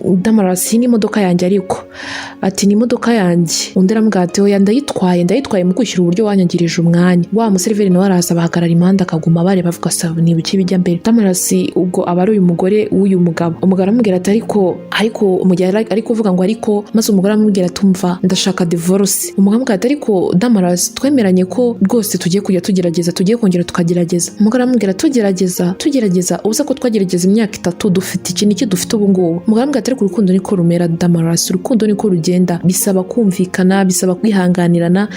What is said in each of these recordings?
Damarasi ni imodoka yanjye ariko ati ni imodoka yanjye. Undi aramubwira ati oya ndayitwaye mu kwishyura uburyo wanyangirije umwanya. Wa museriveri nawe araza bahagarara impande akaguma bareba avuga saba ni ibiki bijya mbere. Damarasi ubwo aba ari uyu mugore w'uyu mugabo. Umugabo aramubwira ati ariko umugore ari kuvuga ngo ariko, maze umugore aramubwira tumva ndashaka divorce. Umugabo aramubwira ati ariko Damarasi twemeranye ko rwose tugiye kujya tugerageza, tugiye kongera tukagerageza. Umugore aramubwira tugerageza ubusa ko twagerageza imyaka 3 dufite iki dufite ubu ngubu. Umugabo aramubwira ati ariko urukundo niko rumera Damarasi, urukundo niko rugenda, bisaba kumvikana, bisaba kwihanganirana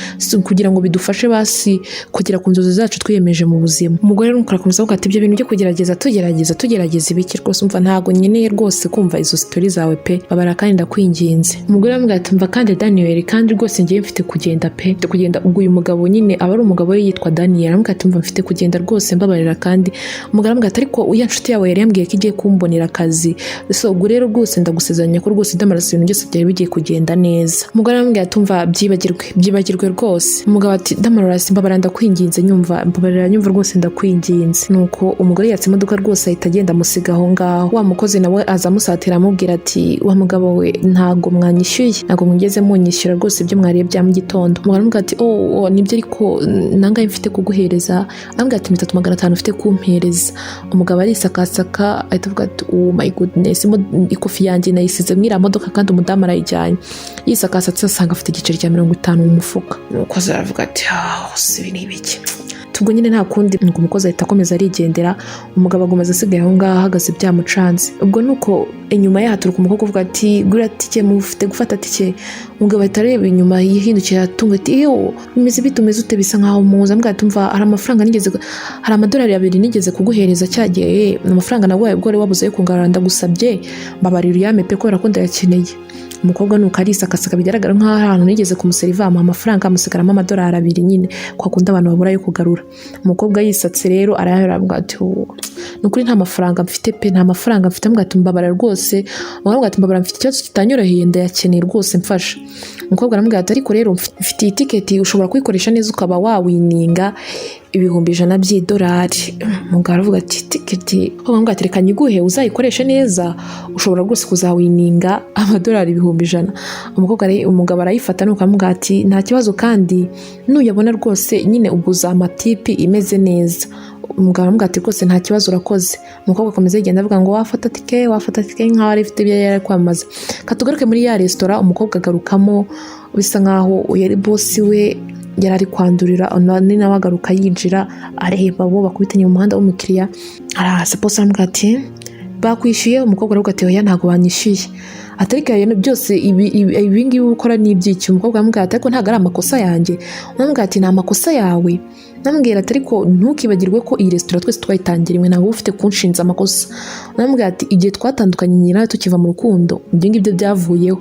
kugira ngo bidufashe basi kugera ku nzozi zacu twiyemeje mu buzima. Umugore n'umukara akomeza avuga ati ibyo bintu byo kugerageza tugerageza ibiki rwose umva ntago nkeneye rwose kumva izo story zawe pe, babara kandi ndakwinginze. Umugore aramubwira ati mva kandi Daniel kandi rwose ngiye mfite kugenda pe, kugenda. Ubwo uyu mugabo nyine aba ari umugabo we yitwa Daniel. Aramubwira ati mva mfite kugenda rwose mbabarira kandi. Umugabo aramubwira ati ariko uya nshuti yawe yari yambwiye ko igiye kumbonera akazi, so ubwo rero rwose ndagusezeranya ko rwose Damarasi ibintu byose byari bigiye kugenda neza. Umugore aramubwira ati umva byibagirwe rwose. Umugabo ati Damarasi mbabarira ndakwinginze mbabarira nyumva rwose ndakwinginze. Nuko umugore yatse imodoka rwose ahita agenda amusiga aho ngaho. Wa mukozi nawe aza amusatira amubwira ati wa mugabo we ntago mwanyishyuye, ntago mwigeze munyishyura rwose ibyo mwariye bya mu gitondo. Umugabo aramubwira ati nibyo ariko nangaye mfite kuguhereza. Aramubwira ati 3500 ufite kumpereza. Umugabo arisakasaka ahita avuga ati oh my goodness, ikofi yanjye nayisize mwira modoka kandi umudamu arayijyanye. Yisakasatse asanga afite igiceri cya 50 mu mufuka. Nuko aravuga ati sibi ni ibiki. Tubwo nyine nta kundi ngo umukozi ahita akomeza arigendera. Umugabo agomeza asigaye aho ngaho ahagaze byamucanze. Ubwo nuko inyuma ye haturuka umukobwa uvuga ati gura tike mufite gufata tike. Umugabo ahita areba inyuma yihindukira atunga ati iyo bimeze bitumeze ute bisa nkaho muza. Ambwira tumva hari amafaranga hari amadolari 2 nigeze kuguhereza cyagiye, amafaranga nawe ubwo wabuze yo kungarura ndagusabye mbabarira uyame pe ko rakunda yakeneye. Umukobwa nuko arisakasaka bigaragara nkaho ahantu nigeze kumuseriva amafaranga amusigaramo amadolari 2 nyine kwa kundi abantu babura yo kugarura. Umukobwa yisatse rero arayarabwa ati nukuri nta mafaranga mfite pe, nta mafaranga mfite. Ambwira ati mbabara rwose. Umukobwa ati mbabara mfite ikibazo kitanyoroheye ndayakeneye rwose mfasha. Umukobwa aramubwira ati ariko rero mfite itiketi ushobora kuyikoresha neza ukaba wawininga $100 by'idolari. Umugabo aravuga ati tiketi, umugabo ati reka nyiguhe uzayikoreshe neza ushobora rwose kuzawininga amadolari $100. Umugabo arayifata nuko aramubwira ati nta kibazo kandi nuyabona rwose nyine uguza amatipi imeze neza. Umugabo aramubwira ati rwose nta kibazo urakoze. Umukobwa akomeza yigenda avuga ngo wafata tike nkaho ari ifite ibyo yari kwamaza. Katugaruke muri ya restaurant. Umukobwa agarukamo bisa nkaho yari boss we yari ari kwandurira, nawe agaruka yinjira areba bo bakubitanye mu muhanda w'umukiriya. Arasa boss aramubwira ati bakwishyuye. Umukobwa aravuga ati oya ntago banyishyuye. Atariko byose ibi ngibi ukora ni ibyiki. Umukobwa aramubwira ati ariko ntago ari amakosa yanjye. Umukobwa ati ni amakosa yawe. Namubwira ati ariko ntukibagirwe ko iyi restaurant twese twayitangiriwe nawe ufite kunshinza amakosa. Namubwira ati igihe twatandukanye nyina tukiva mu rukundo ibyo ngibyo byavuyeho.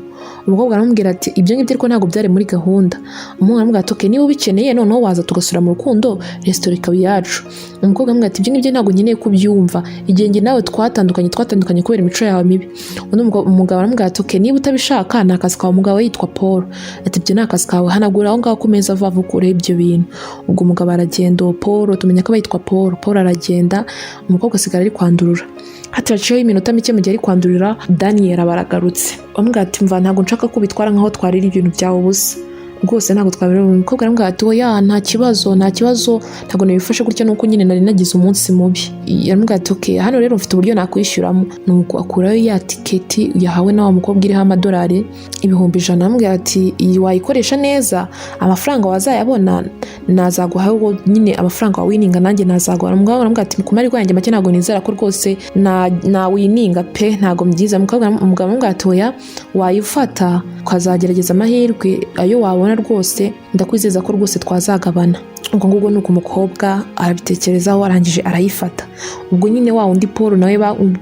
Umukobwa aramubwira ati ibyo ngibyo ariko ntago byari muri gahunda. Umukobwa aramubwira ati okay niba ubikeneye noneho waza tugasura mu rukundo restaurant ikaba yacu. Umukobwa aramubwira ati ibyo ngibyo ntago nkeneye kubyumva, igihe nge nawe twatandukanye kubera imico yawe mibi. Umugabo aramubwira ati okay niba utabishaka ni akazi kawe. Umugabo yitwa Paul ati ibyo ni akazi kawe hanagura aho ngaho ku meza vavu kure ibyo bintu. Ubwo umugabo aragenda. Paul tumenya ko bayitwa Paul aragenda. Umukobwa asigara ari kwandurura. Hataraciyeho iminota mike mu gihe ari kwandurira Daniel baragarutse. Amubwira ati mva ntago nshaka ko bitwara nkaho twarira ibintu byawe ubusa rwose ntago twabireba. Umukobwa aramubwira ati oya nta kibazo ntago nabifashe gutya nuko nyine nari nagize umunsi mubi. Aramubwira ati okay hano rero mfite uburyo nakwishyuramo. Nuko akurayo ya tiketi yahawe na wa mukobwa iriho amadolari $100. Aramubwira ati iyi wayikoresha neza amafaranga wazayabona nazaguhaho nyine amafaranga wawininga nanjye nazaguha. Umugabo aramubwira ati kumari rwanjye make ntago nizera ko rwose na wininga pe ntago mbyiza. Umugabo aramubwira ati oya wayifata ukazagerageza amahirwe ayo wabona rwose ndakwizeza ko rwose twazagabana. Ubwo ngubwo nuko umukobwa arabitekerezaho arangije arayifata. Ubwo nyine wa undi Paul nawe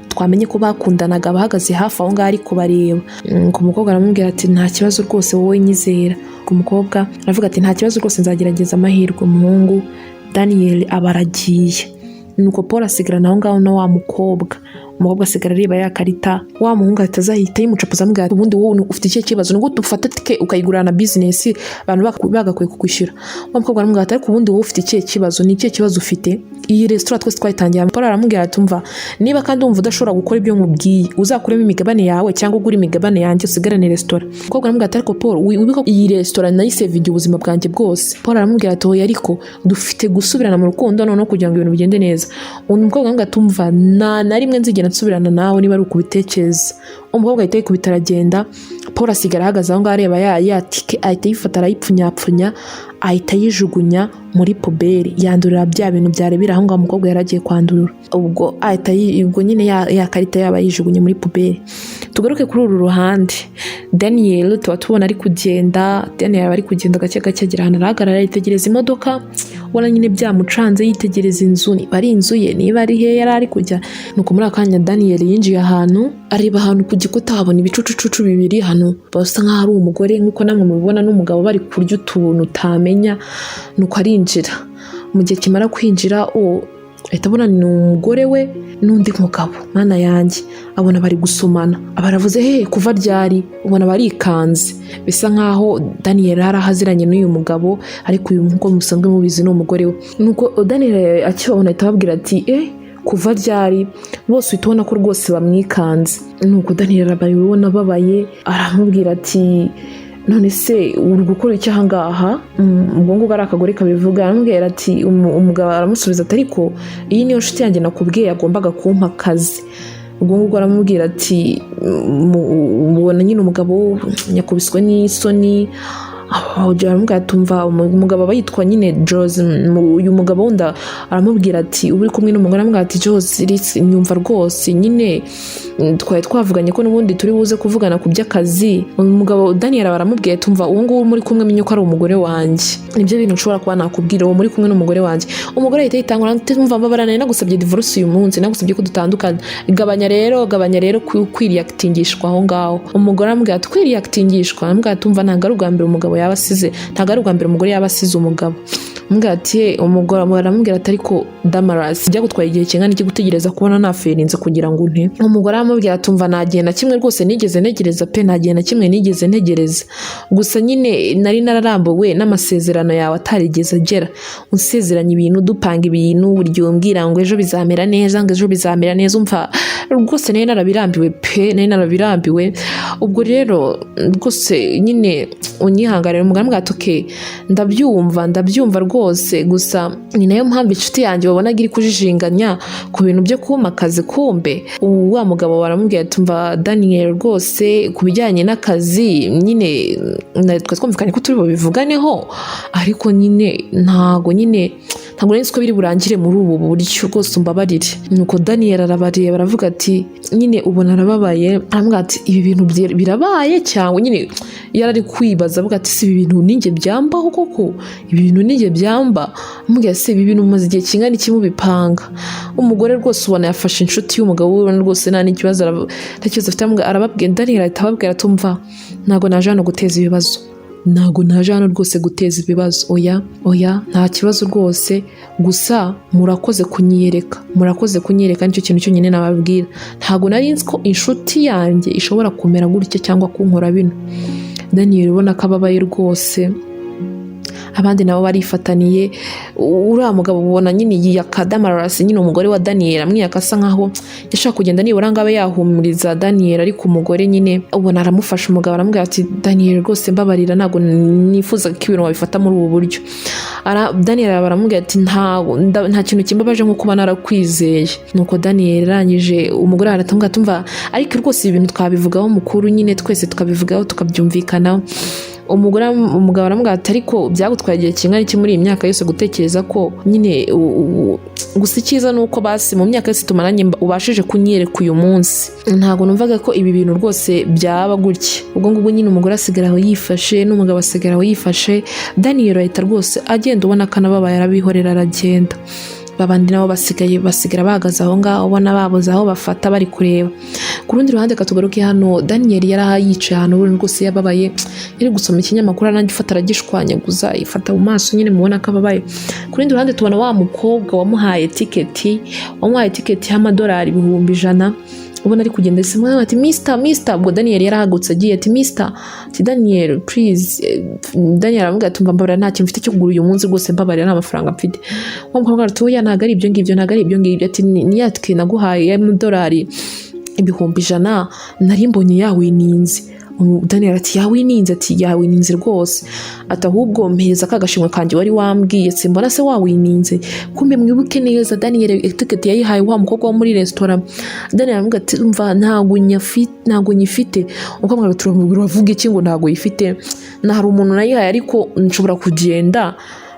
twamenye ko bakundanaga bahagaze hafi aho ngaho ari kubareba. Umukobwa aramubwira ati nta kibazo rwose wowe nyizera. Umukobwa aravuga ati nta kibazo rwose nzagerageza amahirwe. Umuhungu Daniel abaragiye. Nuko Paul asigarana aho ngaho na wa mukobwa. umukobwa asigara areba ya karita. Wa muhungu atazahita yimucapuza amubwira ati ubundi wowe ufite ikihe kibazo, nubwo ufata tike ukayigurana business abantu bagakwiye kukwishyura. Wa mukobwa aramubwira ati ariko ubundi wowe ufite ikihe kibazo, ni ikihe kibazo ufite? Iyi restaurant twese twayitangiye. Paul aramubwira ati umva, niba kandi wumva udashobora gukora ibyo nkubwiye uzakuremo imigabane yawe cyangwa ugura imigabane yanjye usigarane restaurant. Umukobwa aramubwira ati ariko Paul wibiko iyi restaurant nayisevinge ubuzima bwanjye bwose. Paul aramubwira ati oya ariko dufite gusubirana mu rukundo noneho kugira ngo ibintu bigende neza. Umukobwa aramubwira ati umva na rimwe nzigera nsubirana nawe niba ari ukubitekereza. Umukobwa ahita yikubita aragenda. Paul asigara ahagaze aho ngaho areba ya tike, ahita yifata arayipfunyapfunya ahita yijugunya muri puberi, yandurira bya bintu byari biri aho ngaho umukobwa yaragiye kwandurura. Ubwo nyine ya karita yaba yijugunye muri puberi. Tugaruke kuri uru ruhande. Daniel tuba tubona ari kugenda. Daniel ari kugenda gake gake agira ahantu arahagarara yitegereza imodoka, ubona nyine byamucanze yitegereza inzu, niba ari inzu ye niba ari he yari ari kujya. Nuko muri akanya Daniel yinjiye ahantu, areba ahantu ku gikuta habona ibicucucucu bibiri hano basa nkaho ari umugore nkuko namwe mubibona n'umugabo bari kurya utuntu utamenya. Nuko arinjira. Mu gihe kimara kwinjira ahita abona ni umugore we n'undi mugabo. Mana yanjye, abona bari gusomana, abaravuze kuva ryari, ubona barikanze bisa nkaho Daniel arahaziranye n'uyu mugabo, ariko uyu nkuko musanzwe mubizi ni umugore we. Nuko Daniel akibabona ahita ababwira ati kuva ryari, bose uhita ubona ko rwose bamwikanze. Nuko Daniel arabibona babaye, aramubwira ati none se uri gukora iki aha ngaha? Ubwo ngubwo ari akagore kabivuga. Aramubwira ati umugabo aramusubiza ati ariko iyi niyo nshuti yanjye nakubwiye yagombaga kumpa akazi. Ubwo ngubwo aramubwira ati mubona nyine umugabo yakubiswe n'isoni. Aramubwira ati umva umugabo aba yitwa nyine Jose. Uyu mugabo wundi aramubwira ati uri kumwe n'umugore, aramubwira ati Jose nyumva rwose nyine twari twavuganye ko n'ubundi turi buze kuvugana ku by'akazi. Umugabo Daniel aramubwira ati umva uwo nguwo muri kumwe menye ko ari umugore wanjye, nibyo bintu nshobora kuba nakubwira, uwo muri kumwe n'umugore wanjye. Umugore ahita yitangura ati umva mbabarana nagusabye divorce uyu munsi, nagusabye ko dutandukana, gabanya rero kwiriactingishwa aho ngaho. Umugore aramubwira ati kwiriactingishwa? Aramubwira ati umva ntabwo ari ubwa mbere umugabo yaba asize, ntabwo ari ubwa mbere umugore yaba asize umugabo. Aramubwira ati umugore aramubwira ati ariko Damaras byagutwaye igihe kingana iki gutegereza kubona naferinze kugira ngo unte? Umugore aramubwira ati umva nta gihe na kimwe rwose nigeze ntegereza pe, nta gihe na kimwe nigeze ntegereza, gusa nyine nari nararambuwe n'amasezerano yawe atarigeze agera. Unsezeranya ibintu, dupanga ibintu, buryo umbwira ngo ejo bizamera neza, ngo ejo bizamera neza. Umva rwose nari narabirambiwe pe, nari narabirambiwe. Ubwo rero rwose nyine unyihanganira. Umugore aramubwira ati ndabyumva rwose, gusa ni nayo mpamvu inshuti yanjye wabonaga iri kujijinganya ku bintu byo kuma akazi. Kumbe wa mugabo baramubwira ati umva Daniel rwose ku bijyanye n'akazi nyine twumvikanye ko turi bubivuganeho, ariko nyine ntabwo nari ko biri burangire muri ubu buryo, rwose umbabarire. Nuko Daniel arabareba aravuga ati nyine ubona arababaye. Aramubwira ati ibi bintu birabaye cyangwa nyine yarari kwibaza avuga ati si ibi bintu ninjye byambaho koko, ibi bintu ninjye byamba? Aramubwira se ibi bintu mumaze igihe kingana iki mubipanga? Umugore rwose ubona yafashe inshuti y'umugabo we rwose nta n'ikibazo afite. Arababwira Daniel ahita ababwira ati umva ntabwo naje hano guteza ibibazo, ntabwo naje hano rwose guteza ibibazo, oya nta kibazo rwose, gusa murakoze kunyereka nicyo kintu cyonyine nababwira. Ntabwo nari nzi ko inshuti yanjye ishobora kumera gutya cyangwa kunkora bino. Daniel ubona ko ababaye rwose, abandi nabo barifataniye. Uriya mugabo ubona nyine yiyaka Damaras, nyine umugore wa Daniel amwiyaka asa nkaho yashaka kugenda nibura ngo abe yahumuriza Daniel, ariko umugore nyine ubona aramufasha. Umugabo aramubwira ati Daniel rwose mbabarira, ntabwo nifuza ko ibintu wabifata muri ubu buryo. Daniel aramubwira ati nta kintu kimbabaje nko kuba narakwizeye. Nuko Daniel arangije umugore aratamubwira ati umva ariko rwose ibi bintu twabivugaho mukuru, nyine twese tukabivugaho tukabyumvikanaho. Umugabo aramubwira ati ariko byagutwaye igihe kingana iki muri iyi myaka yose gutekereza ko nyine gusa icyiza ni uko basi mu myaka yose tumaranye ubashije kunyereka uyu munsi. Ntabwo numvaga ko ibi bintu rwose byaba gutya. Ubwo ngubwo nyine umugore asigara aho yifashe n'umugabo asigara aho yifashe. Daniel ahita rwose agenda ubona ko anababaye, arabihorera aragenda. babandi nabo basigara bahagaze aho ngaho ubona babuze aho bafata bari kureba. Ku rundi ruhande katugaruke hano, Daniel yari yicaye ahantu ubundi rwose yababaye, yari gusoma ikinyamakuru arangifata aragishwanyaguza ifata mu maso nyine mubona ko ababaye. Ku rundi ruhande tubona wa mukobwa wamuhaye tiketi y'amadolari 100,000 ubona ari kugenda simwe ati Mr. ubwo Daniel yarahagutse agiye ati Mr. ati Daniel please. Daniel aravuga ati mbabara nta kintu mfite cyo kugura uyu munsi rwose mbabarira nta mafaranga mfite. Wa mukobwa ati oya ntago ari ibyo ngibyo ati niyatwe naguhaye y'amadolari 100,000 nari mbonye yawininze. Daniel ati yawininze rwose, ati ahubwo mpereza kagashimwe kanjye wari wambwiye simbona se wawininze. Kumbe mwibuke neza Daniel ticket yayihaye wa mukobwa wo muri restaurant. Daniel aravuga ati umva ntago nyifite. Umukobwa aramubwira avuga iki ngo ntago yifite, na hari umuntu nayihaye ariko nshobora kugenda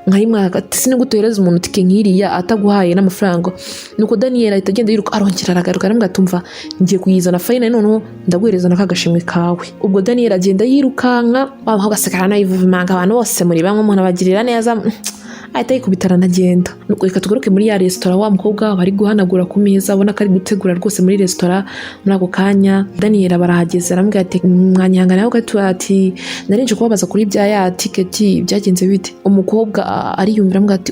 nkayimwa hagati sinigutereza umuntu tike nkiriya ataguhaye n'amafaranga. Nuko Daniel ahita agenda yiruka arongera aragaruka aramubwira ati umva ngiye kuyizana fine noneho ndaguhereza nakagashimwe kawe. Ubwo Daniel agenda yirukanka baho gasekara nayivumanga abantu bose muri bamwe umuntu abagirira neza ahita yikubitara nagenda. Nuko reka tugaruke muri ya restaurant wa mukobwa bari guhanagura ku meza abona ko ari gutegura rwose muri restaurant. Muri ako kanya Daniel barahageze aramubwira ati mwanyihangana naho gato ati narinje kubabaza kuri bya ya ticket byagenze bite. Umukobwa ariyumvira aramubwira ati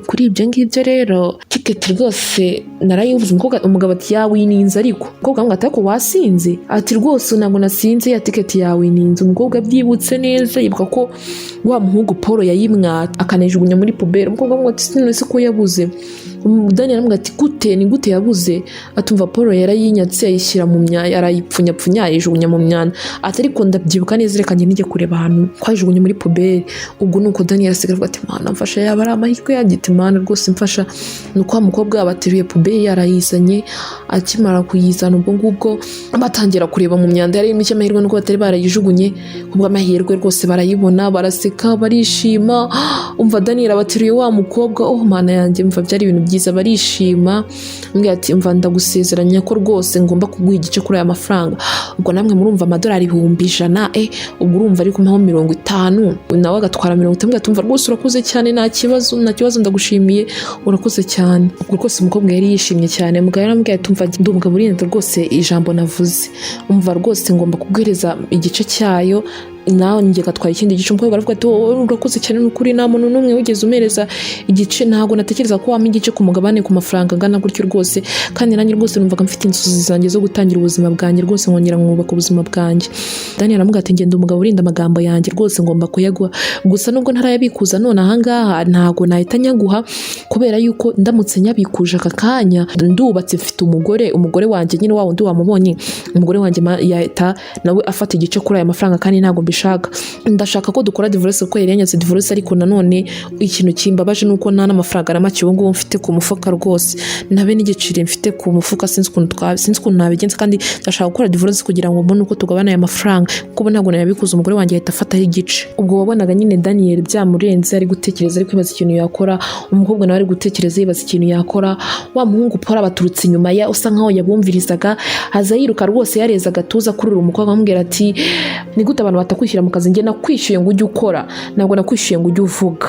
kuri ibyo ngibyo rero ticket rwose narayuvuze. Umugabo ati yawininze ariko umukobwa aramubwira ati ko wasinze ati rwose ntabwo nasinze ya ticket yawininze. Umukobwa byibutse neza yibuka ko wa muhungu Paul yayimwata akanejugunya muri pubere. Umukobwa aramubwira ati sinone ko yabuze. Daniel aramubwira ati ni gute yabuze? Atumva Paul yarayinyatse ayishyira mu myanya arayipfunyapfunya ayijugunya mu myanya. Ati ariko ndabyibuka neza reka njye nijye kureba ahantu kwayijugunya muri pubere. Ubwo nuko Daniel asigara avuga ati mana mfasha yaba ari amahirwe yagite mana rwose mfasha. Nuko umukobwa abateruye pubere yarayizanye, akimara kuyizana ubwo ngubwo batangira kureba mu myanda yari imike amahirwe nuko batari barayijugunye. Ubwo amahirwe rwose barayibona baraseka barishima. Umva Daniel abateruye wa mukobwa mana yanjye mva byari ibintu byiza barishima. Mbwira ati mva ndagusezeranya ko rwose ngomba kuguha igice kuri aya mafaranga. Ubwo namwe murumva amadolari 100,000 ubwo urumva ari kumaho 50 nawe agatwara 50. Mbwira tumva rwose urakoze cyane nta kibazo ndagushimiye urakoze cyane. Ubwo rwose umukobwa yari yishimye cyane. Mugabo yarambwira ati mva ndi umugabo urinda rwose ijambo navuze, umva rwose ngomba kuguhereza igice cyayo nawe njye gatwara ikindi gice. Umukobwa aravuga ati urakoze cyane n'ukuri nta muntu n'umwe wigeze umereza igice, ntago natekereza ko wampa igice ku mugabane ku mafaranga angana gutyo rwose, kandi nanjye rwose numvaga mfite inzozi zanjye zo gutangira ubuzima bwanjye rwose nkongera nkubaka ubuzima bwanjye. Daniel aravuga ati ngenda umugabo urinda amagambo yanjye rwose ngomba kuyaguha, gusa nubwo ntarayabikuza none ahangaha ntago nahita nyaguha kubera yuko ndamutse nyabikuje aka kanya ndubatse mfite umugore wanjye nyine wawo ndi wamubonye umugore wanjye yahita nawe afata igice kuri aya mafaranga kandi ntago ndashaka ko dukora divorce kuko yari yanyaze divorce. Ariko nanone ikintu kimbabaje nuko nta n'amafaranga na make ubu mfite ku mufuka rwose, nabe n'igiciro mfite ku mufuka sinzi ukuntu nabigenza, kandi ndashaka gukora divorce kugira ngo mbone uko tugabana aya mafaranga kuko ntabwo nayabikuza umugore wanjye ahita afataho igice. Ubwo wabonaga nyine Daniel byamurenze ari gutekereza ari kwibaza ikintu yakora, umukobwa nawe ari gutekereza yibaza ikintu yakora. Wa muhungu Paul abaturutse inyuma ya usa nkaho yabumvirizaga aza yiruka rwose yareza agatuza kurura umukobwa amubwira ati ni gute abantu batakwishyura mu kazi, njye nakwishyuye ngo ujye ukora ntabwo nakwishyuye ngo ujye uvuga.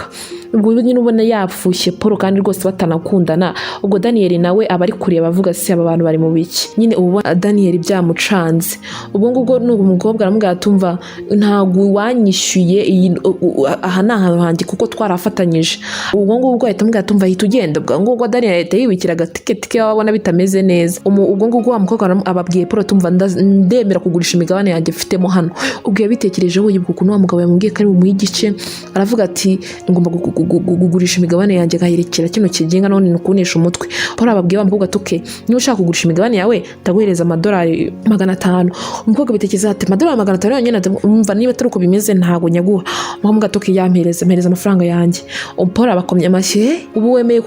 Ubwo nyine ubona yapfushye Paul kandi rwose batanakundana. Ubwo Daniel nawe aba ari kureba avuga se aba bantu bari mu biki nyine ubu Daniel byamucanze. Ubwo ngubwo n'ubu umukobwa aramubwira atumva ntago wanyishyuye aha ni ahantu hanjye kuko twarafatanyije. Ubwo ngubwo ahita amubwira atumva ahita ugenda. Ubwo ngubwo Daniel ahita yibikira agatiketi ke wabona bitameze neza. Ubwo ngubwo wa mukobwa ababwiye Paul atumva ndemera kugurisha imigabane yanjye mfitemo hano. Ubwo yabitekerejeho yibuka ukuntu wa mugabo yamubwiye ko ari bumuhe igice, aravuga ati ngomba kugurisha imigabane yanjye gaherekera kino kigenga none nukunesha umutwe. Paul ababwiye wa mukobwa atuke niba ushaka kugurisha imigabane yawe ndaguhereza amadolari 500. Umukobwa bitekeza ati amadolari 500 yonyine umva niba atari uko bimeze ntago nyaguha. Umukobwa atuke yampereza amafaranga yanjye. Paul abakomye amashyi ubu wemeye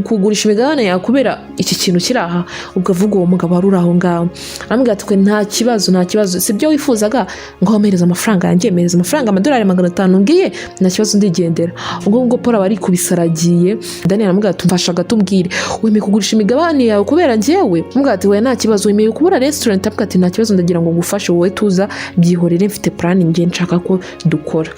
kugurisha imigabane yawe kubera iki kintu kiraha. Ubwo avuga uwo mugabo ari aho ngaho aramubwira ati nta kibazo sibyo wifuzaga ngo wampereza amafaranga yanjye, mpereza amafaranga amadolari 500 ngiye nta kibazo ndigendera. ubwo Paul aba ari kubisaragiye. Daniel aramubwira ati mfasha gatubwire wemeye kugurisha imigabane yawe kubera njyewe? Aramubwira ati we nta kibazo. Wemeye kubura restaurant? Avuga ati nta kibazo, ndagira ngo ngufashe, wowe tuza byihorere, mfite plan ngiye nshaka ko dukora.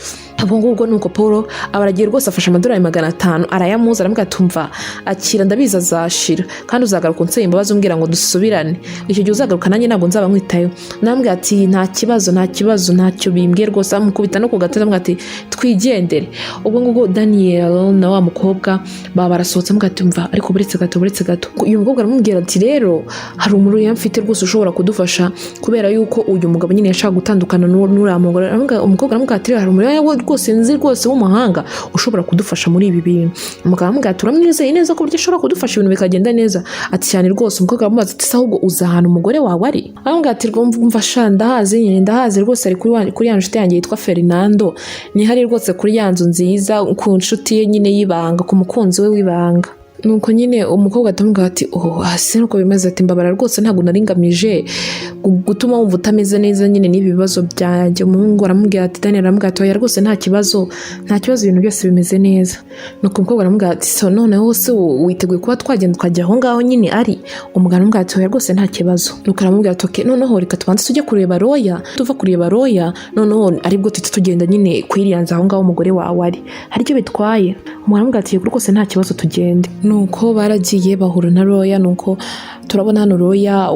Ubwo nuko Paul abaragiye rwose afasha amadolari 500 arayamuza. Aramubwira ati umva akira, ndabiza azashira kandi uzagaruka unseye imbabazi umbwira ngo dusubirane, icyo gihe uzagaruka nanjye ntabwo nzaba nkwitayo. Namubwira ati nta kibazo ntacyo bimbwiye rwose. Amukubita no ku gatuza amubwira ati twigendere. Ubwo Daniel na wa mukobwa baba barasohotse. Amubwira ati umva ariko buretse gato. Uyu mukobwa aramubwira ati rero hari umuntu yamfite rwose ushobora kudufasha kubera yuko uyu mugabo nyine yashaka gutandukana n'uriya mugore. Umukobwa aramubwira ati hari umuntu rwose nzi rwose w'umuhanga ushobora kudufasha muri ibi bintu. Umugabo aramubwira ati uramwizeye neza ko buryo ashobora kudufasha ibintu bikagenda neza? Ati cyane rwose. Umukobwa aramubaza ati ahubwo uza ahantu umugore wawe ari? Aramubwira ati umva sha ndahazi rwose, ari kuri ya nshuti yanjye yitwa Fernando, ni hari rwose kuri ya nzu nziza ku nshuti ye nyine y'ibanga, ku mukunzi we w'ibanga. Nuko nyine umukobwa atamubwira ati hasi nuko bimeze, ati mbabara rwose ntabwo naringamije gutuma wumva utameze neza nyine n'ibi bibazo byanjye. Umuhungu aramubwira ati Daniel aramubwira ati oya rwose nta kibazo ibintu byose bimeze neza. Nuko umukobwa aramubwira ati so noneho se witeguye kuba twagenda tukajya aho ngaho nyine ari? Umugabo aramubwira ati oya rwose nta kibazo. Nuko aramubwira ati okay noneho reka tubanze tujye kureba Roya, tuva kureba Roya noneho aribwo tugenda nyine kwiriyanza aho ngaho umugore wawe ari, hari icyo bitwaye? Umugabo aramubwira ati rwose nta kibazo tugende. Nuko baragiye bahura na Roya. Nuko turabona hano Roya,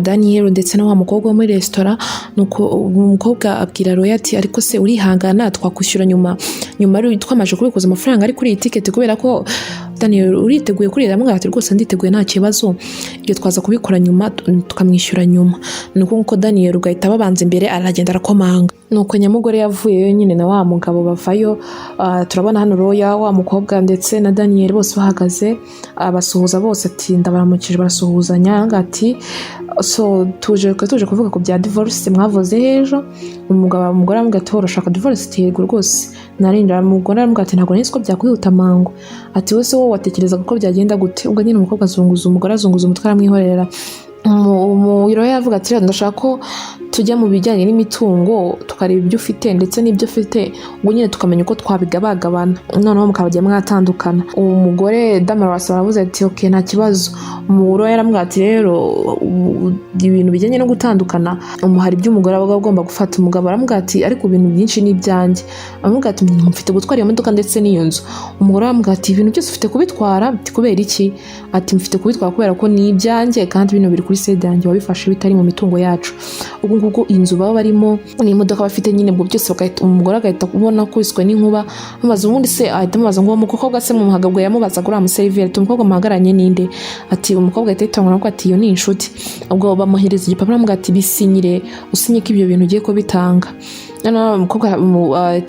Daniel ndetse na wa mukobwa wo muri restaurant. Nuko umukobwa abwira Roya ati ariko se urihangana twakwishyura nyuma twamaje kubikuza amafaranga ari kuri iyi ticket, kubera ko Daniel uriteguye kuri Aramubwira ati rwose nditeguye nta kibazo, ibyo twaza kubikora nyuma tukamwishyura nyuma. Nuko Daniel ugahita babanza imbere aragenda arakomanga. Nuko nyamugore yavuyeyo nyine na wa mugabo bavayo. Turabona hano Roya, wa mukobwa ndetse na Daniel bose bahagaze, basuhuza bose ati ndabaramukije, barasuhuzanya. Ati so tuje kuvuga ku bya divorce mwavuze ejo. Umugore aramubwira ati urashaka divorce? Yego rwose narinda. Umugore aramubwira ati ntabwo nzi ko byakwihuta mango. Ati wese wowe watekerezaga ko byagenda gute? Ubwo nyine umukobwa umugore azunguza umutwe aramwihorera. Roya yavuga ati ndashaka ko tujya mu bijyanye n'imitungo tukareba ibyo ufite ndetse n'ibyo ufite, ubwo nyine tukamenya uko twabigabagabana, noneho mukabajya mwatandukana. Umugore Damaras aravuze ati okay nta kibazo. Roya yaramubwira ati rero ibintu bijyanye no gutandukana hari ibyo umugore aba agomba gufata. Umugabo aramubwira ati ariko ibintu byinshi ni ibyanjye. Aramubwira ati mfite gutwara iyo modoka ndetse n'iyo nzu. Umugore aramubwira ati ibintu byose ufite kubitwara? Ati kubera iki? Ati mfite kubitwara kubera ko ni ibyanjye kandi bino biri kuri sede yanjye, wabifashe bitari mu mitungo yacu. Ubwo inzu baba barimo n'imodoka bafite nyine ubwo byose umugore agahita kubona kubiswe n'inkuba. Amaze ubundi se ahita amubaza ngo umukobwa se mu muhagabwe yamubaza kuri amuseriveri ati umukobwa muhagaranye ninde? Ati umukobwa ahita yitangura ko ati iyo ni inshuti. Ubwo bamuhereza igipapuro amuga ati bisinyire usinye ko ibyo bintu ugiye ko bitanga.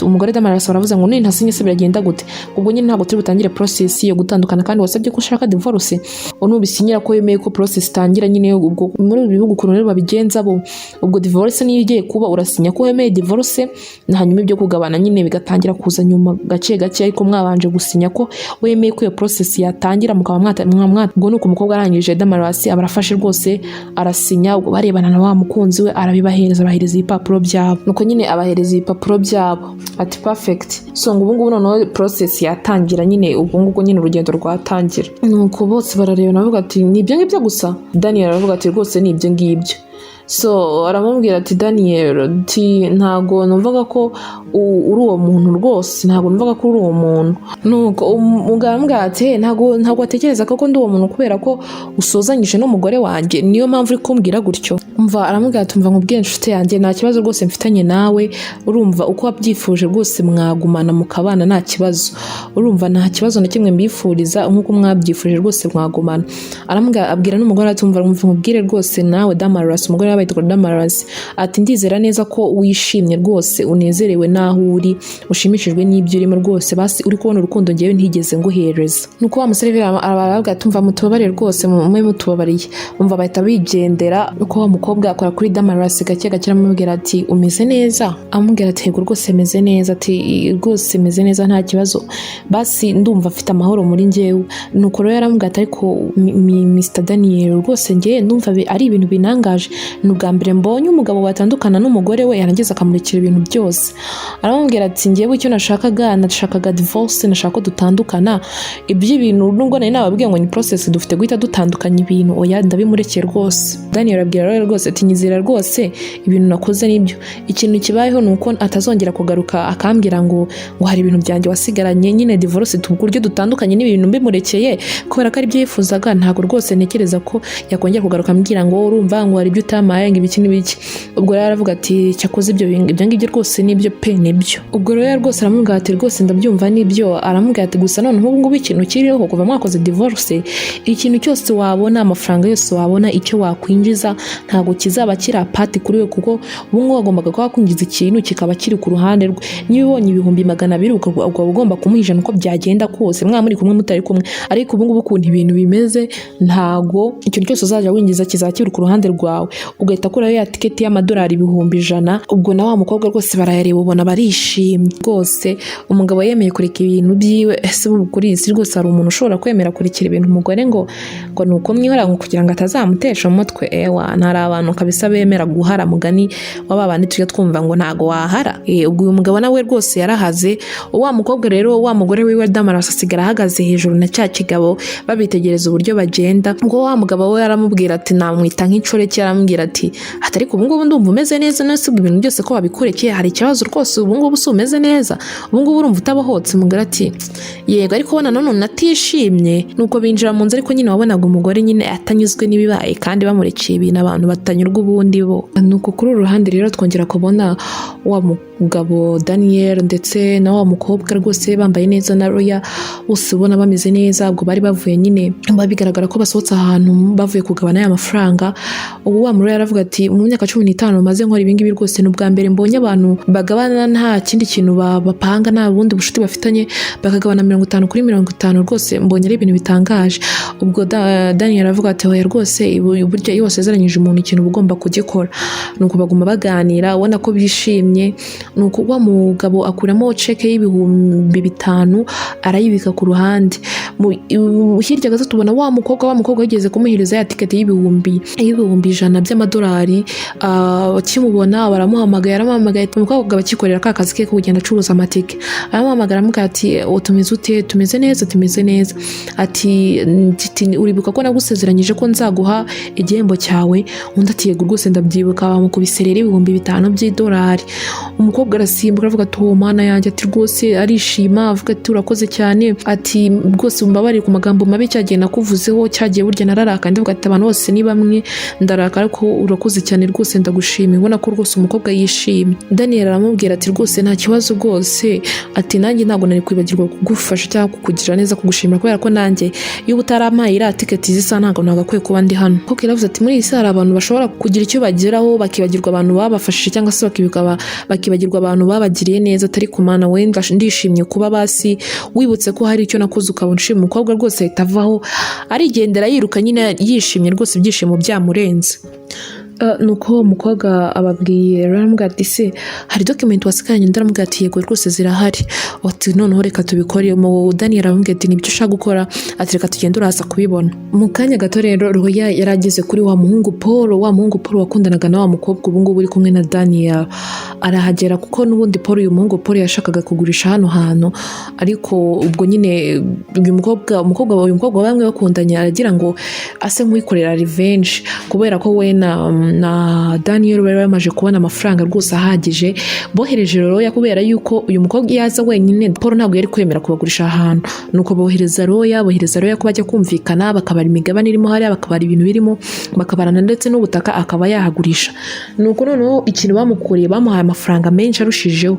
Umugore Damaras aravuze ngo nintasinye se biragenda gute? Ubwo nyine ntabwo turi butangire process yo gutandukana kandi wasabye ko ushaka divorce, unubisinyira ko yemeye ko process itangira nyine. Ubwo muri ibi bihugu ukuntu rero babigenza bo, ubwo divorce niyo igiye kuba urasinya ko wemeye divorce, hanyuma ibyo kugabana nyine bigatangira kuza nyuma gace ariko mwabanje gusinya ko wemeye ko iyo process yatangira mukaba mwata. Ubwo nuko umukobwa arangije Damaras abarafashe rwose arasinya. Ubwo barebana na wa mukunzi we abahereza ibipapuro byabo. Nuko nyine abahereza ibipapuro byabo ati perfect. So ngo ubu noneho process yatangira nyine, ubwo nyine urugendo rwatangira. Nuko bose barareba navuga ati ni ibyo ngibyo gusa? Daniel aravuga ati rwose ni ibyo ngibyo. So aramubwira ati Daniel ati ntago numvaga ko uri uwo muntu rwose, ntago numvaga ko uri uwo muntu. Nuko umugambwa ati ntago atekereza ko ndi uwo muntu kubera ko usozanyije n'umugore wanjye, niyo mpamvu uri kumbwira gutyo. Umva aramubwira ati umva nkubwiye inshuti yanjye nta kibazo rwose mfitanye nawe, urumva uko wabyifuje rwose mwagumana mukabana nta kibazo, urumva nta kibazo na kimwe mbifuriza nkuko mwabyifuje rwose mwagumana. Aramubwira abwira n'umugore ati umva nkubwire rwose nawe Damaras, umugore yabayitwa Damaras ati ndizera neza ko wishimye rwose, unezerewe naho uri, ushimishijwe n'ibyo urimo rwose, basi uri kubona urukundo ngewe ntigeze nguhereza. Nuko wa museriveri aravuga ati umva mutubabare rwose mwe mutubabariye. Umva bahita bigendera. Uko wa mukobwa akora kuri Damaras gake aramubwira ati umeze neza? Amubwira ati yego rwose meze neza. Ati rwose meze neza nta kibazo, basi ndumva afite amahoro muri ngewe. Nuko rero yaramubwira ati ariko Mr Daniel rwose ngewe ndumva ari ibintu binangaje, ni ubwa mbere mbonye umugabo watandukana n'umugore we yarangiza akamurikira ibintu byose. Aramubwira ati ngewe icyo nashakaga divorce, nashaka ko dutandukana. Iby'ibintu nubwo nari nababwiye ngo ni process dufite guhita dutandukanya ibintu, oya ndabimurekeye rwose. Daniel arabwira Roya rwose ati nyizera rwose ibintu nakoze nibyo, ikintu kibayeho nuko atazongera kugaruka akambwira ngo hari ibintu byanjye wasigaranye, nyine divorce tuburyo dutandukanye n'ibintu mbimurekeye kubera ko ari byo yifuzaga. Ntago rwose ntekereza ko yakongera kugaruka ambwira ngo urumva ngo hari ibyo utamaye ngo ibiki n'ibiki. Ubwo rero aravuga ati cyakoze ibyo ngibyo rwose nibyo pe nibyo. Ubwo rero rwose aramubwira ati rwose ndabyumva nibyo. Aramubwira ati gusa none ubu ngubu ikintu kiriho kuva mwakoze divorce, ikintu cyose wabona, amafaranga yose wabona, icyo wakwinjiza ntago kizaba kiri apati kuri we, kuko ubu ngubu wagombaga kuba wakwinjiza ikintu kikaba kiri ku ruhande rwe. Niba ubonye 200,000 ukaba ugomba kumuhijana uko byagenda kose, muri kumwe mutari kumwe. Ariko ubu ngubu ukuntu ibintu bimeze ntago ikintu cyose uzajya winjiza kizakiri ku ruhande rwawe. Ugahita kurayo ya tiketi y'amadolari 100,000. Ubwo na wa mukobwa rwose barayareba ubona barishimye rwose. Umugabo yemeye kureka ibintu byiwe. Ese ubu kuri isi rwose hari umuntu ushobora kwemera kurekera ibintu umugore ngo nuko mwihora ngo kugira ngo atazamutesha mu mutwe? Ntari abantu kabisa bemera guhara, mugani w'ababandi tujya twumva ngo ntago wahara. Ubwo uyu mugabo nawe rwose yarahaze. Wa mukobwa rero wa mugore wiwe Damaras asigara ahagaze hejuru na cya kigabo babitegereza uburyo bagenda. Ubwo wa mugabo we yaramubwira ati namwita nk'inshoreke, yaramubwira ati ariko ubu ngubu ndumva umeze neza, nase ibintu byose ko wabikurekeye, hari ikibazo rwose ubu ngubu si umeze neza, ubu ngubu urumva utabohotse? Umugore ati yego, ariko bona none natishimye. Nuko binjira mu nzu, ariko nyine wabonaga umugore nyine atanyuzwe n'ibibaye kandi bamurekeye ibintu abantu batanyurwa ubundi bo. Nuko kuri uru ruhande rero twongera kubona wa mugabo Daniel ndetse na wa mukobwa rwose bambaye neza na Roya, bose ubona bameze neza. Ubwo bari bavuye nyine bigaragara ko basohotse ahantu bavuye kugabana ya mafaranga. Ubu wa Roya aravuga ati mu myaka 15 maze nkora ibingibi rwose ni ubwa mbere mbonye abantu bagabana nta kindi kintu bapanga, nta bundi bushuti bafitanye, bakagabana 50 kuri 50 rwose mbonye ari ibintu bitangaje. Ubwo Daniel aravuga ati hoya rwose burya iyo wasezeranyije umuntu ikintu ugomba kugikora. Nuko baguma baganira ubona ko bishimye. Nuko wa mugabo akuramo cheke y'5,000 arayibika ku ruhande. Hirya gato tubona wa mukobwa yigeze kumuhiriza ya tiketi y'100,000 by'amadolari. Kimubona baramuhamagaye, umukobwa bakikorera ka kazi ke kugenda acuruza amatike. Aramuhamagara amubwira ati utumeze ute? Tumeze neza. Ati uribuka ko nagusezeranyije ko nzaguha igihembo cyawe? Undi ati yego rwose ndabyibuka. Bamukubise rero 5,000 by'idolari. Umukobwa arasimbuka avuga ati oh mana yanjye, ati rwose arishima, avuga ati urakoze cyane, ati rwose umbabarire ku magambo mabi cyagiye nakuvuzeho, cyagiye burya nararaka. Ndavuga ati abantu bose ni bamwe, ndaraka ariko urakoze cyane rwose ndagushimiye. Ubona ko rwose umukobwa yishimye. Daniel aramubwira ati rwose nta kibazo rwose, ati nanjye ntabwo nari kwibagirwa kugufasha cyangwa kukugira neza, kugushimira kubera ko nanjye iyo utarampaye ira tiketi zisa ntabwo nagakwiye kuba ndi hano. Kuko iravuze ati muri iyi si hari abantu bashobora kugira icyo bageraho bakibagirwa abantu babafashije, cyangwa se bakibagirwa abantu babagiriye neza. Atari kumana wenda ndishimye kuba basi wibutse ko hari icyo nakoze ukabona ushima. Umukobwa rwose ahita avaho arigendera yiruka nyine yishimye rwose, ibyishimo byamurenze. Nuko umukobwa ababwiye aramubwira ati se hari document wasigaranye? Ndaramubwira ati yego rwose zirahari. Ati noneho reka tubikore. Mu Daniel aramubwira ati nibyo ushaka gukora? Ati reka tugende uraza kubibona. Mu kanya gato rero Roya yarageze kuri wa muhungu Paul wakundanaga na wa mukobwa ubu ngubu uri kumwe na Daniel. Arahagera kuko n'ubundi uyu muhungu Paul yashakaga kugurisha hano hantu, ariko ubwo nyine uyu mukobwa bamwe bakundanye aragira ngo ase nk'uwikorera revenge, kubera ko we na Daniel bari bamaje kubona amafaranga rwose ahagije. Bohereje Roya kubera yuko uyu mukobwa yaza wenyine Paul ntabwo yari kwemera kubagurisha ahantu. Nuko bohereza Roya ko bajya kumvikana, bakabara imigabane irimo hariya, bakabara ibintu birimo, bakabarana ndetse n'ubutaka akaba yahagurisha. Nuko noneho ikintu bamukuriye bamuhaye amafaranga menshi arushijeho.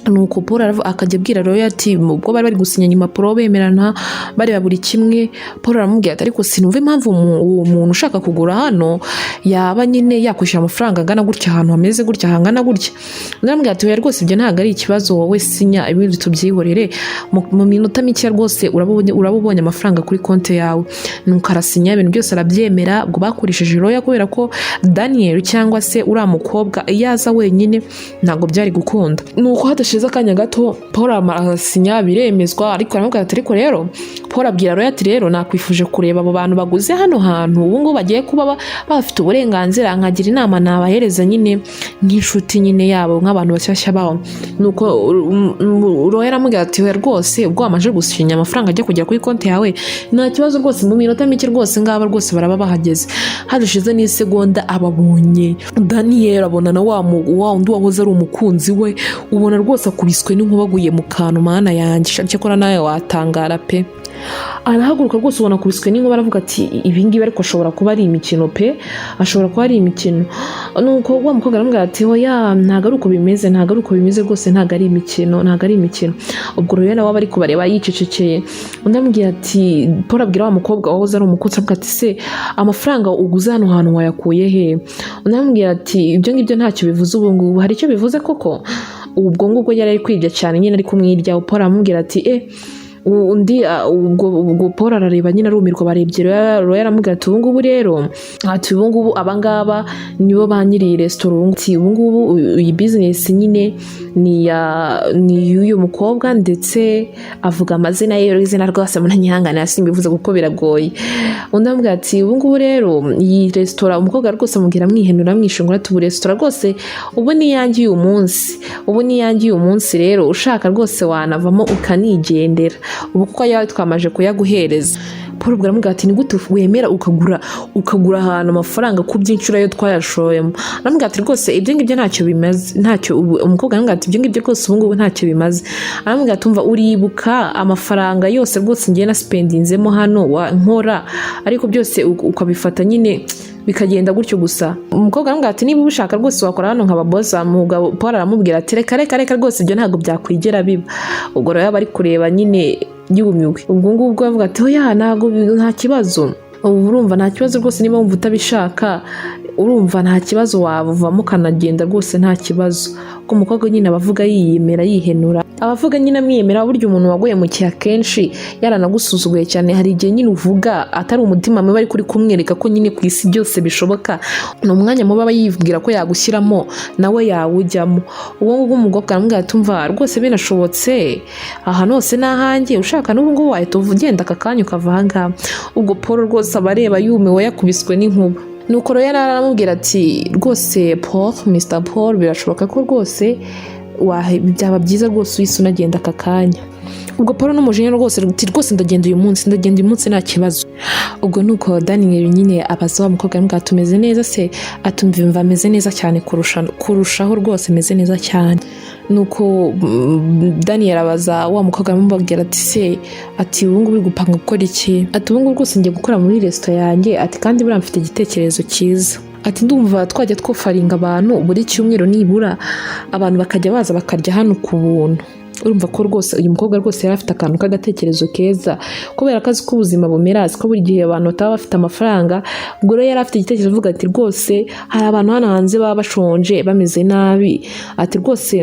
Nuko Paul akajya abwira Roya ati ubwo bari gusinya impapuro bemerana bareba buri kimwe. Paul aramubwira ati ariko sinumva impamvu uwo muntu ushaka kugura hano yaba nyine yakwishyura amafaranga angana gutya ahantu hameze gutya hangana gutya. Ndaramubwira ati oya rwose ibyo ntabwo ari ikibazo, wowe sinya ibindi tubyihorere, mu minota mike rwose urabubonye amafaranga kuri konti yawe. Nuko arasinya ibintu byose arabyemera. Ubwo bakurishije Roya kubera ko Daniel cyangwa se uriya mukobwa yaza wenyine ntabwo byari gukunda. Nuko hashize akanya gato Paul arasinya biremezwa, ariko aramubwira ati ariko rero Paul abwira Roy ati rero nakwifuje kureba abo bantu baguze hano hantu ubu ngubu bagiye kuba bafite uburenganzira, nkagira inama nabahereza nyine nk'inshuti nyine yabo nk'abantu bashyashya bawo. Nuko Roy aramubwira ati rwose ubwo wamaje gusinya amafaranga ajya kugera kuri konti yawe nta kibazo rwose, mu minota mike rwose ngaba rwose baraba bahageze. Hadushize n'isegonda ababonye Daniel abona na wa undi wahoze ari umukunzi we, ubona rwose akubiswe n'inkubaguye mu kantu, mana yanjye cyakora nawe watangara pe. Arahaguruka rwose ubona kubiswe n'inkuba, aravuga ati ibi ngibi ariko ashobora kuba ari imikino pe, ashobora kuba ari imikino. Nuko wa mukobwa aramubwira ati oya ntago ari uko bimeze, ntago ari uko bimeze rwose, ntago ari imikino, ntago ari imikino. Ubwo rero nawe bari kubareba yicecekeye. Undi amubwira ati Paul abwira wa mukobwa wahoze ari umukunzi avuga ati se amafaranga uguze hano hantu wayakuye he? Undi amubwira ati ibyo ngibyo ntacyo bivuze ubu ngubu, hari icyo bivuze koko? Ubwo ngubwo yari ari kwirya cyane nyine ari kumwirya. Paul aramubwira ati undi ubwo Paul arareba nyine arumirwa, barebye Roy aramubwira ati ubu ngubu rero ati ubu ngubu abangaba nibo ba nyiri restaurant, ubu ngubu iyi business nyine ni y'uyu mukobwa, ndetse avuga amazina ye, izina rwose munanyihanganira simbivuze kuko biragoye. Undi amubwira ati ubu ngubu rero iyi restaurant umukobwa rwose amubwira mwihenura mwishongora ati ubu restaurant rwose ubu ni yanjye uyu munsi, ubu ni yanjye uyu munsi, rero ushaka rwose wanavamo ukanigendera ubu kuko yawe twamaje kuyaguhereza. Paul bwaramubwira ati ni gute wemera ukagura ahantu amafaranga ku byinshuro yo twayashoyemo? Aramubwira ati rwose ibyo ngibyo ntacyo bimaze, ntacyo. Umukobwa aramubwira ati ibyo ngibyo rwose ubu ngubu ntacyo bimaze. Aramubwira ati umva uribuka amafaranga yose rwose ngiye na spendinzemo hano nkora, ariko byose ukabifata nyine bikagenda gutyo gusa. Umukobwa aramubwira ati niba ushaka rwose wakora hano nkaba boss. Umugabo Paul aramubwira ati reka rwose ibyo ntabwo byakwigera biba. Ubwo rero bari kureba nyine yumiwe. Ubwo ngubwo bavuga ati oya ntago nta kibazo, ubu urumva nta kibazo rwose, niba wumva utabishaka urumva nta kibazo wavamo ukanagenda rwose nta kibazo. Ubwo umukobwa nyine abavuga yiyemera yihenura, abavuga nyine amwiyemera. Burya umuntu waguye mu cyaha kenshi yaranagusuzuguye cyane, hari igihe nyine uvuga atari umutima mubi ari kuri kumwereka ko nyine ku isi byose bishoboka, ni umwanya mubi aba yibwira ko yagushyiramo nawe yawujyamo. Ubwo ngubwo umukobwa aramubwira ati umva rwose binashobotse ahantu hose n'ahanjye, ushaka n'ubu ngubu wahita ugenda aka kanya ukava aha ngaha. Ubwo Paul rwose abareba yumiwe yakubiswe n'inkuba. Nuko rero aramubwira ati rwose Mr. Paul birashoboka ko rwose byaba byiza rwose uhise unagenda aka kanya. Ubwo Paul n'umujinya rwose ndagenda uyu munsi nta kibazo. Ubwo nuko Daniel nyine abaza wa mukobwa aramubwira ati umeze neza se? Atumva ameze neza cyane kurushaho rwose meze neza cyane. Nuko Daniel abaza wa mukobwa aramubwira ati se ati ubu ngubu uri gupanga gukora iki? Ati ubu ngubu rwose ngiye gukora muri restaurant yanjye, ati kandi buriya mfite igitekerezo cyiza. Ati ndumva twajya twofaringa abantu buri cyumweru nibura abantu bakajya baza bakarya hano ku buntu. Urumva ko rwose uyu mukobwa rwose yari afite akantu k'agatekerezo keza, kubera ko azi ko ubuzima bumera, azi ko buri gihe abantu bataba bafite amafaranga. Ubwo rero yari afite igitekerezo avuga ati rwose hari abantu hano hanze baba bashonje bameze nabi, ati rwose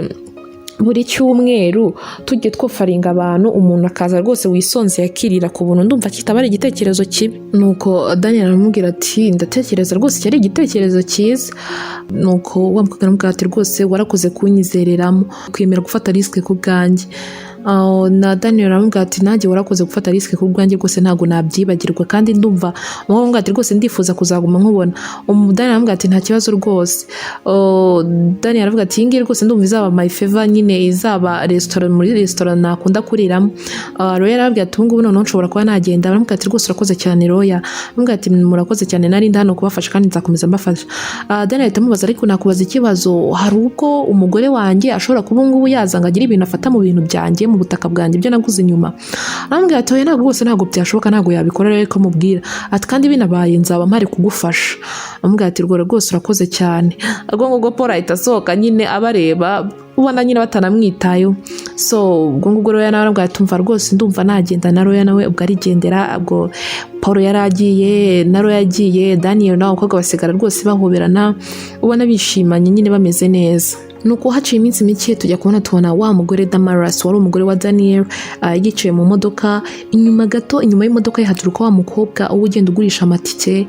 buri cyumweru tujye twofaringa abantu, umuntu akaza rwose wisonze yakirira ku buntu. Ndumva kitaba ari igitekerezo kibi. Nuko Daniel aramubwira ati ndatekereza rwose cyari igitekerezo cyiza. Nuko wa mukobwa aramubwira ati rwose warakoze kunyizereramo, kwemera gufata risk ku bwanjye. Na Daniel aramubwira ati nanjye warakoze gufata risk ku bwanjye rwose ntago nabyibagirwa, kandi ndumva amubwira ati rwose ndifuza kuzaguma nkubona. Daniel aramubwira ati nta kibazo rwose. Daniel aravuga ati ngiye rwose ndumva izaba my favor, nyine izaba restaurant muri restaurant nakunda kuriramo. Roy arabwira ati ngubu noneho nshobora kuba nagenda. Aramubwira ati rwose urakoze cyane Roy. Aramubwira ati murakoze cyane, nari ndano kubafasha kandi nzakomeza mbafasha. Daniel atamubaza ariko nakubaza ikibazo, hari ubwo umugore wanjye ashobora kuba ngubu yazanga agira ibintu afata mu bintu byanjye mu butaka bwanjye ibyo naguze inyuma? Aramubwira ati oya ntabwo rwose ntabwo byashoboka, ntabwo yabikora. Rero ko mubwira ati kandi binabaye nzaba mpari kugufasha. Aramubwira ati rwose urakoze cyane. Ubwo Paul ahita asohoka nyine abareba, ubona nyine batanamwitayo. So ubwo ngubwo Roy nawe aramubwira ati umva rwose ndumva nagenda. Na Roy nawe ubwo arigendera. Ubwo Paul yaragiye na Roy yagiye, Daniel nawe umukobwa basigara rwose bahoberana, ubona bishimanye nyine bameze neza. nuko haciye iminsi mike tujya tubona wa mugore Damaris wari umugore wa Daniel yicaye mu modoka, inyuma y'imodoka ye haturuka wa mukobwa uwo ugenda ugurisha amatike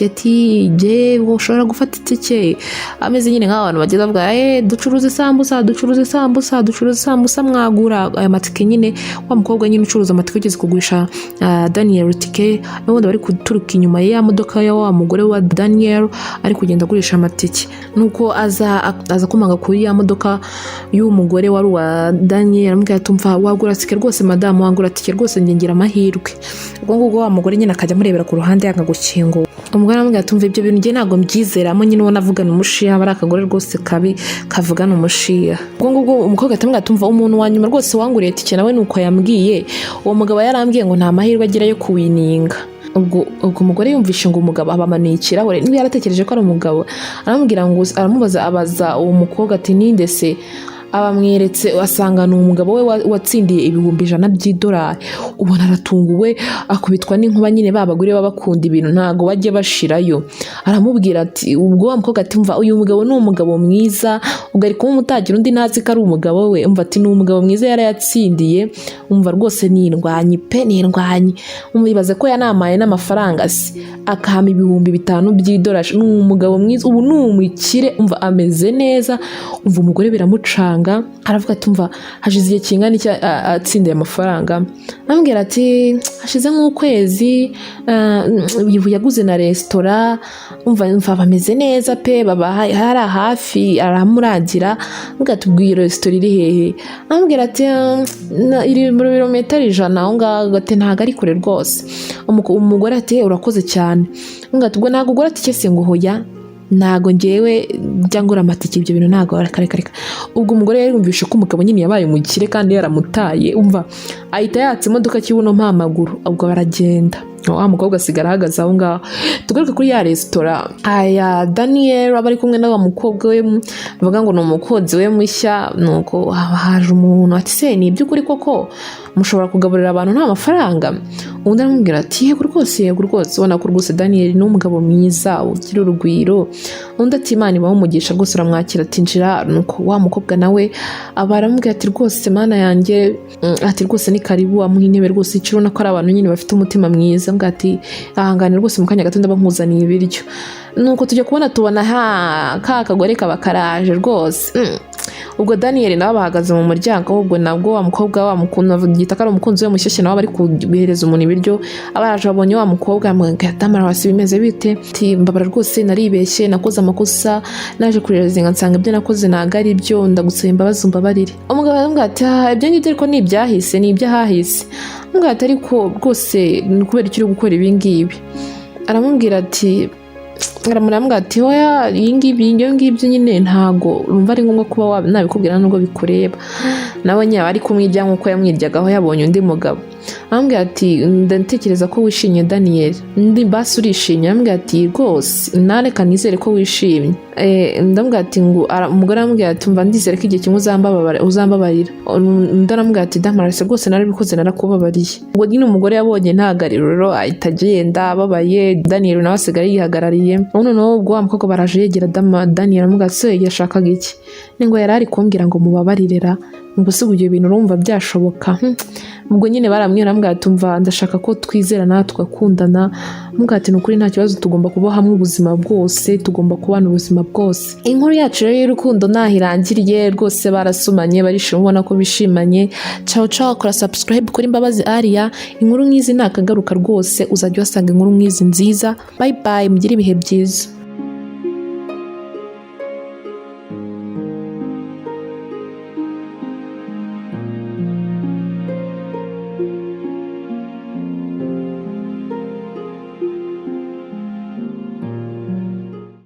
ati je ushobora gufata itike, ameze nyine nk'abantu bagenda bavuga ducuruza isambusa mwagura aya matike nyine. Wa mukobwa nyine ucuruza amatike ugeze kugurisha Daniel tike, n'ubundi bari kuturuka inyuma ya modoka ya wa mugore wa Daniel ari kugenda agurisha amatike. Nuko aza kumanga kuri ya modoka y'umugore wari wa Daniel, aramubwira tumva wagura tike rwose madamu, wagura tike rwose ngira amahirwe. Ubwo ngubwo wa mugore nyine akajya murebera ku ruhande yanga gukingo. Umugore aramubwira tumva ibyo bintu ngiye ntago mbyizeramo, nyine ubona avugana umushiya, bari akagore rwose kabi kavugana umushiya. Ubwo ngubwo umukobwa atamubwira tumva umuntu wa nyuma rwose wanguriye tike nawe nuko yambwiye, uwo mugabo yarambwiye ngo nta mahirwe agira yo kuwininga. ubwo umugore yumvishe ngo umugabo abamanuye ikirahure, niba yaratekereje ko ari umugabo, aramubwira ngo abaza uwo mukobwa ati ninde se, abamweretse asanga ni umugabo we watsindiye ibihumbi 100 by'idolari. Ubona aratunguwe, akubitwa n'inkuba nyine babagure babakunda ibintu ntago bajye bashirayo. Aramubwira ati ubwo wa mukobwa ati mva uyu mugabo ni umugabo mwiza, ubwo ari kumutagira undi ntazi ko ari umugabo we, umva ati ni umugabo mwiza yarayatsindiye, umva rwose nindwanyi umubibaze ko yanamaye n'amafaranga se akahama ibihumbi 5 by'idolari. Ni umugabo mwiza, ubu ni umukire, umva ameze neza. Umva umugore biramucanga, aravuga ati mva hashize igihe kingana iki atsindiye amafaranga. Amubwira ati hashize nk'ukwezi, yaguze na resitora, umva bameze neza pe, baba hari hafi, aramurangira. Amubwira ati ubwo iyo resitora iri hehe? Amubwira ati iri mu birometero 100 aho ngaho, ati ntago ari kure rwose. Umugore ati urakoze cyane. Amubwira ati ubwo ntago ugura tike se? ngo hoya ntago ngewe byangura amatike, ibyo bintu ntago arakareka. Ubwo umugore yarumvishe ko umugabo nyine yabaye umukire kandi yaramutaye, umva ahita yatse imodoka kibuno mpamaguru, ubwo baragenda. Wa mukobwa asigara ahagaze aho ngaho. Tugaruka kuri ya resitora aya Daniel abari kumwe n'aba mukobwa we, bavuga ngo ni umukozi we mushya. Nuko haje umuntu ati se ni iby'ukuri koko mushobora kugaburira abantu nta mafaranga? Undi aramubwira ati yego rwose, ubona ko rwose Daniel ni umugabo mwiza ugira urugwiro. Undi ati Imana ibahe umugisha rwose, uramwakira ati njira. Nuko wa mukobwa nawe abaramubwira ati rwose mana yanjye, ati rwose ni karibu, amuha intebe rwose, ikirona ko ari abantu nyine bafite umutima mwiza. Mbwa ati ahangane rwose mu kanya gato ndaba nkuzaniye ibiryo. Nuko tujya tubona ka kagore kaba karaje rwose. Ubwo Daniel nawe bahagaze mu muryango, ubwo nabwo wa mukobwa wa mukunda gita kari umukunzi we mushyashya nawe bari kubihereza umuntu ibiryo. Abaraje babonye wa mukobwa amubwira Damaris bimeze bite? Ati mbabara rwose naribeshye, nakoze amakosa, naje kurezinga nsanga ibyo nakoze ntago ari byo, ndagusaba imbabazi umbabarire. Umugabo aramubwira ati ibyo ngibyo ariko ni ibyahise, ni ibyahahise. Umugabo ati ariko rwose ni kubera icyo uri gukora ibi ngibi. Aramubwira ati aramubwira ati oya iyi ngibyo nyine ntago urumva ari ngombwa kuba nabikubwira nubwo bikureba, nawe nyine ari kumwirya nk'uko yamwiryagaho yabonye undi mugabo. Aramubwira ati ndatekereza ko wishimye Daniel, ndi basi urishimye? Aramubwira ati rwose nareka nizere ko wishimye. Ndamubwira ati ngo umugore aramubwira ati mva ndizere ko igihe kimwe uzambabarira. Undi aramubwira ati Damaris rwose narabikoze narakubabariye. Ubwo nyine umugore yabonye ntagariro ahita agenda ababaye. Daniel nawe asigaye yihagarariye. Noneho ubwo wa mukobwa baraje yegera Daniel aramubwira ati se yashakaga iki? Ni ngo yari ari kumbwira ngo mubabarirera. Ngo se ibyo bintu urumva byashoboka? Ubwo nyine baramwira aramubwira ati mva ndashaka ko twizerana tugakundana. Aramubwira ati nukuri nta kibazo, tugomba kuba hamwe ubuzima bwose, tugomba kubana ubuzima bwose. Inkuru yacu rero y'urukundo naho irangiriye rwose, barasumanye barishima, ubona ko bishimanye. Ciao kora subscribe kuri Mbabazi Aria. Inkuru nk'izi nakagaruka rwose uzajya wasanga inkuru nk'izi nziza. Bye mugire ibihe byiza.